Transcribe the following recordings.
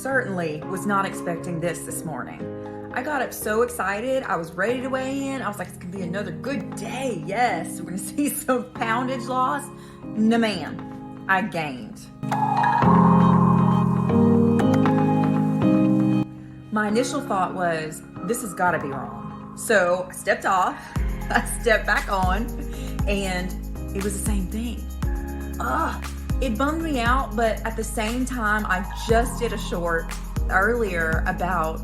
certainly was not expecting this morning. I got up so excited. I was ready to weigh in. I was like, it's gonna be another good day. Yes, we're gonna see some poundage loss. No, ma'am, I gained. My initial thought was, this has gotta be wrong. So I stepped off, I stepped back on, and it was the same thing. It bummed me out, but at the same time, I just did a short earlier about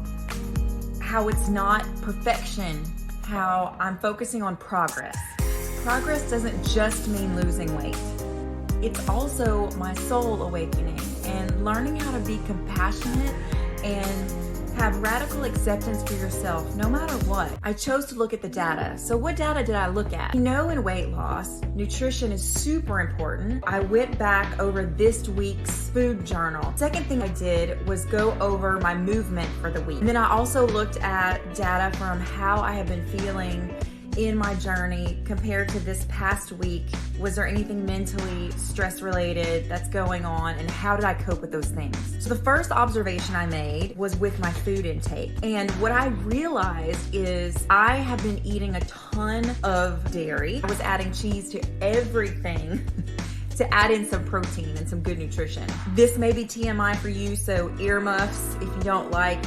how it's not perfection, how I'm focusing on progress. Progress doesn't just mean losing weight. It's also my soul awakening and learning how to be compassionate and have radical acceptance for yourself no matter what. I chose to look at the data. So what data did I look at? You know, in weight loss, nutrition is super important. I went back over this week's food journal. Second thing I did was go over my movement for the week. And then I also looked at data from how I have been feeling in my journey compared to this past week. Was there anything mentally stress related that's going on, and how did I cope with those things? So the first observation I made was with my food intake. And what I realized is I have been eating a ton of dairy. I was adding cheese to everything to add in some protein and some good nutrition. This may be TMI for you, so earmuffs if you don't like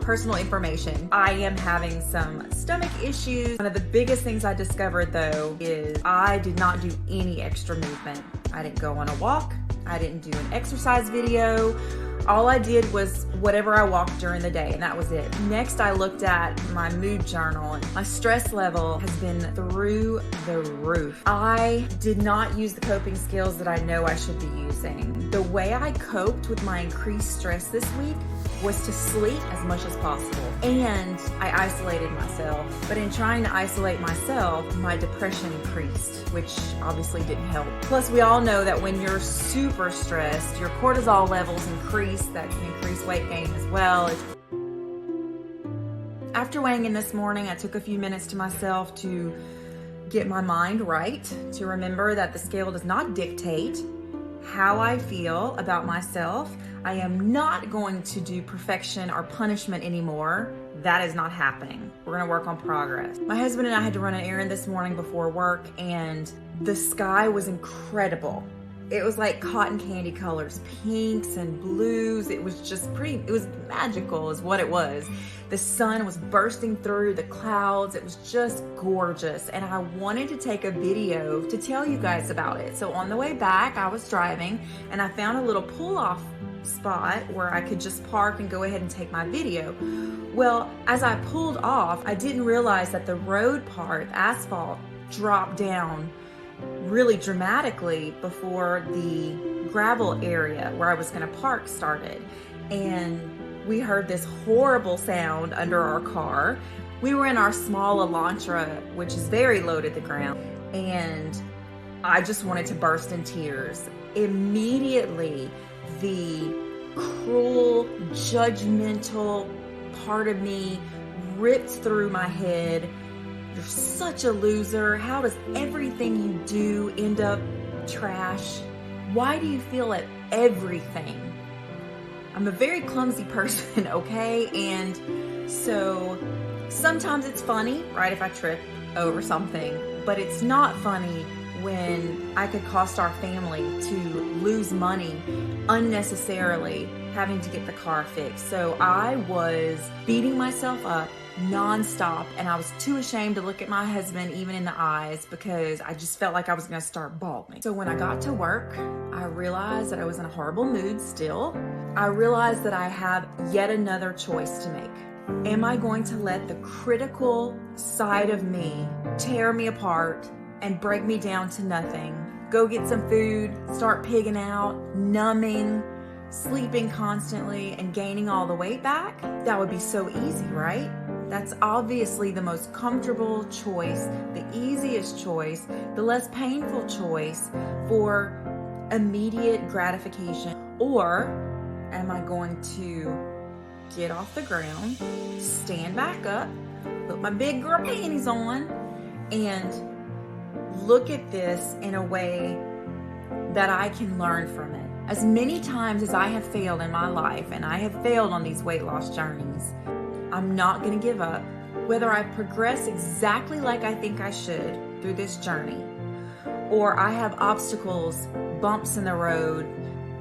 personal information. I am having some stomach issues. One of the biggest things I discovered though is I did not do any extra movement. I didn't go on a walk. I didn't do an exercise video. All I did was whatever I walked during the day, and that was it. Next, I looked at my mood journal, and my stress level has been through the roof. I did not use the coping skills that I know I should be using. The way I coped with my increased stress this week was to sleep as much as possible. And I isolated myself. But in trying to isolate myself, my depression increased, which obviously didn't help. Plus, we all know that when you're super stressed, your cortisol levels increase. That can increase weight gain as well. After weighing in this morning, I took a few minutes to myself to get my mind right, to remember that the scale does not dictate how I feel about myself. I am not going to do perfection or punishment anymore. That is not happening. We're gonna work on progress. My husband and I had to run an errand this morning before work, and the sky was incredible. It was like cotton candy colors, pinks and blues. It was just it was magical is what it was. The sun was bursting through the clouds. It was just gorgeous. And I wanted to take a video to tell you guys about it. So on the way back, I was driving and I found a little pull-off spot where I could just park and go ahead and take my video. Well, as I pulled off, I didn't realize that the road part, the asphalt, dropped down really dramatically before the gravel area where I was gonna park started. And we heard this horrible sound under our car. We were in our small Elantra, which is very low to the ground, and I just wanted to burst in tears. Immediately, the cruel, judgmental part of me ripped through my head. You're such a loser. How does everything you do end up trash? Why do you feel at everything? I'm a very clumsy person, okay? And so sometimes it's funny, right, if I trip over something, but it's not funny when I could cost our family to lose money unnecessarily having to get the car fixed. So I was beating myself up nonstop, and I was too ashamed to look at my husband even in the eyes because I just felt like I was gonna start bawling. So when I got to work, I realized that I was in a horrible mood still. I realized that I have yet another choice to make. Am I going to let the critical side of me tear me apart and break me down to nothing? Go get some food, start pigging out, numbing, sleeping constantly, and gaining all the weight back? That would be so easy, right? That's obviously the most comfortable choice, the easiest choice, the less painful choice for immediate gratification. Or am I going to get off the ground, stand back up, put my big girl panties on, and look at this in a way that I can learn from it? As many times as I have failed in my life, and I have failed on these weight loss journeys, I'm not going to give up. Whether I progress exactly like I think I should through this journey, or I have obstacles, bumps in the road,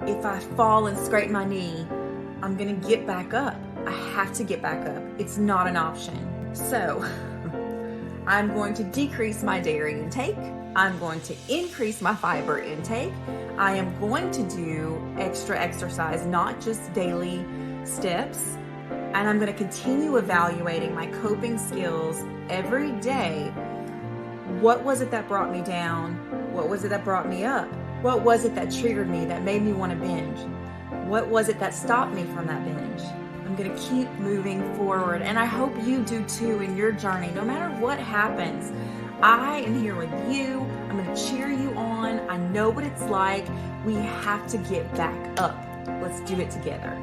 if I fall and scrape my knee, I'm going to get back up. I have to get back up. It's not an option. So I'm going to decrease my dairy intake. I'm going to increase my fiber intake. I am going to do extra exercise, not just daily steps. And I'm going to continue evaluating my coping skills every day. What was it that brought me down? What was it that brought me up? What was it that triggered me, that made me want to binge? What was it that stopped me from that binge? I'm going to keep moving forward, and I hope you do too in your journey. No matter what happens, I am here with you. I'm going to cheer you on. I know what it's like. We have to get back up. Let's do it together.